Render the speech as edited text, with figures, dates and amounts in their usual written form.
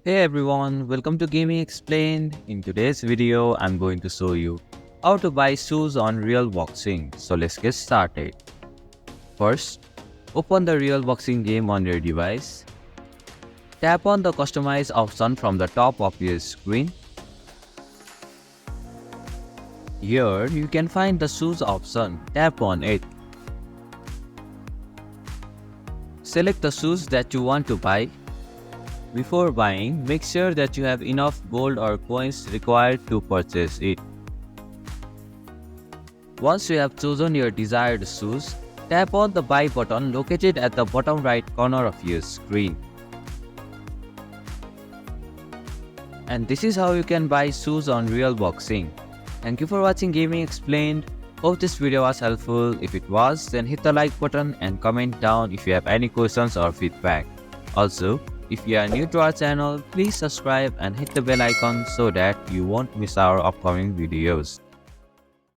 Hey everyone, welcome to Gaming Explained. In today's video, I'm going to show you how to buy shoes on Real Boxing. So let's get started. First, open the Real Boxing game on your device. Tap on the Customize option from the top of your screen. Here, you can find the shoes option. Tap on it. Select the shoes that you want to buy. Before buying, make sure that you have enough gold or coins required to purchase it. Once you have chosen your desired shoes, tap on the buy button located at the bottom right corner of your screen. And this is how you can buy shoes on Real Boxing. Thank you for watching Gaming Explained. Hope this video was helpful. If it was, then hit the like button and comment down if you have any questions or feedback. Also, if you are new to our channel, please subscribe and hit the bell icon so that you won't miss our upcoming videos.